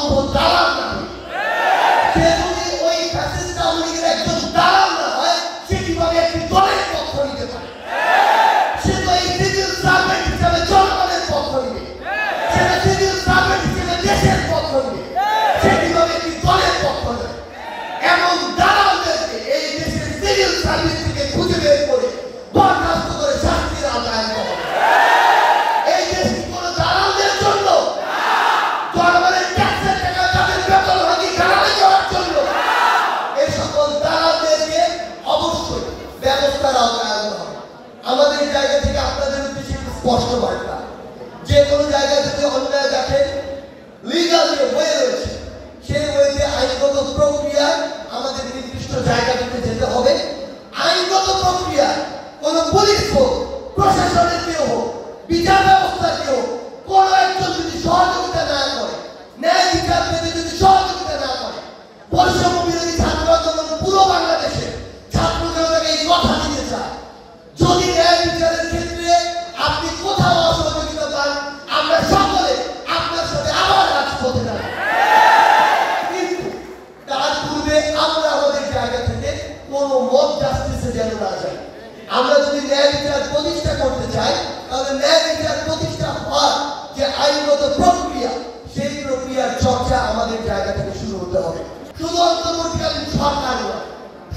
অন্ধ দালাল না হয়, সে যদি ওই ফ্যাসিস্ট আওয়ামী লীগের একজন দালাল না হয়, সে কিভাবে একটি দলের পক্ষ নিতে পারে? সে তো এই সিভিল সার্ভেন্ট হিসেবে জনগণের পক্ষ নিবে, সে সিভিল সার্ভেন্ট হিসেবে দেশের পক্ষ নিবে, সে কিভাবে একটি দলের পক্ষ নেয়? এমন দালালদেরকে এই দেশের সিভিল সার্ভিস থেকে খুঁজে বের করে বরখাস্ত করে শাস্তির আওতায় আনতে হবে। এই দেশ কি কোনো দালালদের জন্য? জনগণের ট্যাক্সের টাকা তাদের বেতন হাতি দালালি করার জন্য? এই সকল দালালদেরকে অবশ্যই ব্যবস্থার আওতায় আনতে হবে। আমাদের জায়গা থেকে আপনাদের উদ্দেশ্যে স্পষ্ট বার্তা, যে কোনো জায়গায় যদি অন্যায় দেখেন, লিগাল যে ওয়ে রয়েছে, সেই ওয়েতে আইনগত প্রক্রিয়া আমাদের নির্দিষ্ট জায়গাটিতে যেতে হবে। আইনগত প্রক্রিয়া কোন পুলিশ হোক, প্রশাসনের কেউ হোক, বিচার ব্যবস্থার কেউ কোন একজন যদি সহযোগিতা না করে, ন্যায় বিচার পেতে যদি সহযোগিতা না করে, বৈষম্য বিরোধী ছাত্র আন্দোলন পুরো বাংলাদেশে ছাত্র জনতাকে এই কথা দিতে চায়, যদি ন্যায় বিচারের ক্ষেত্রে আপনি কোথাও অসহযোগিতা পান, আমরা সকলে আপনার সাথে আবার রাজপথে যাবো। কিন্তু তার পূর্বে আমরা আমাদের জায়গা থেকে কোনো মব জাস্টিসে যেন না যাই। আমরা যদি ন্যায় বিচার প্রতিষ্ঠা করতে চাই, তাহলে ন্যায় বিচার প্রতিষ্ঠা হওয়ার যে আইনগত প্রক্রিয়া, সেই প্রক্রিয়ার চর্চা আমাদের জায়গা থেকে শুরু হতে হবে। শুধু অন্তর্বর্তীকালীন সরকার নয়,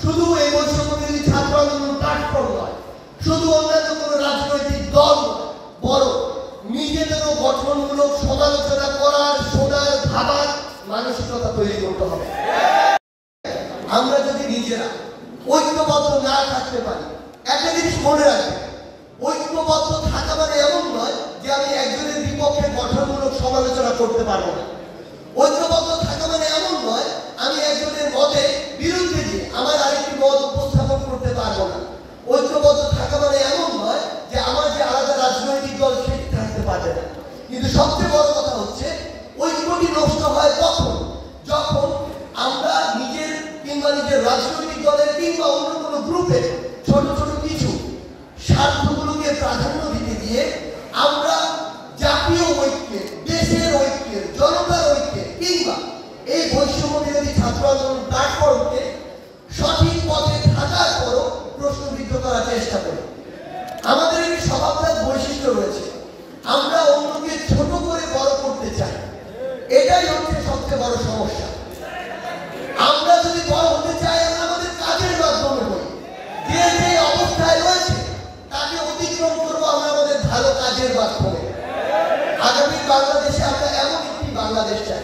শুধু এই বৈষম্য বিরোধী ছাত্র আন্দোলন প্ল্যাটফর্ম নয়, শুধু অন্যান্য কোনো রাজনৈতিক দল নয়, বরং নিজেদেরও গঠনমূলক সমালোচনা করার, শোনার, ভাবার মানসিকতা তৈরি করতে হবে। আমরা যদি নিজেরা ঐক্যবদ্ধ না থাকতে পারি, একটা জিনিস মনে রাখবেন, ঐক্যবদ্ধ থাকা মানে এমন নয় যে আমি একজনের বিপক্ষে গঠনমূলক সমালোচনা করতে পারবো না। ঐক্যবদ্ধ থাকা মানে এমন নয় আমি একজনের মতের বিরুদ্ধে যে আমার আরেকটি মত উপস্থাপন করতে পারবো না। ঐক্যবদ্ধ থাকা মানে এমন নয় যে আমার যে আলাদা রাজনৈতিক দল সেটি থাকতে পারবে না। কিন্তু সবচেয়ে বড় কথা হচ্ছে, ঐক্যটি নষ্ট হয় তখন যখন আমরা নিজের কিংবা নিজের রাজনৈতিক দলের কিংবা অন্য কোনো গ্রুপের ছোট ছোট কিছু স্বার্থগুলোকে প্রাধান্য দিতে দিয়ে আমরা জাতীয় ঐক্যের, দেশের ঐক্যের, জনতার ঐক্যের কিংবা এই বৈষম্য বিরোধী ছাত্র আন্দোলন প্ল্যাটফর্মকে সঠিক পথে থাকার পরও প্রশ্নবিদ্ধ করার চেষ্টা করি। আমাদের একটি স্বভাবজাত বৈশিষ্ট্য রয়েছে, আমরা অন্যকে ছোট করে বড় করতে চাই। এটাই হচ্ছে সবচেয়ে বড় সমস্যা। আমরা যদি বড় হতে চাই, আমরা আমাদের কাজের মাধ্যমে হই। যে যে অবস্থায় রয়েছে তাকে অতিক্রম করবো আমরা আমাদের ভালো কাজের মাধ্যমে। আগামী বাংলাদেশে আমরা এমন একটি বাংলাদেশ চাই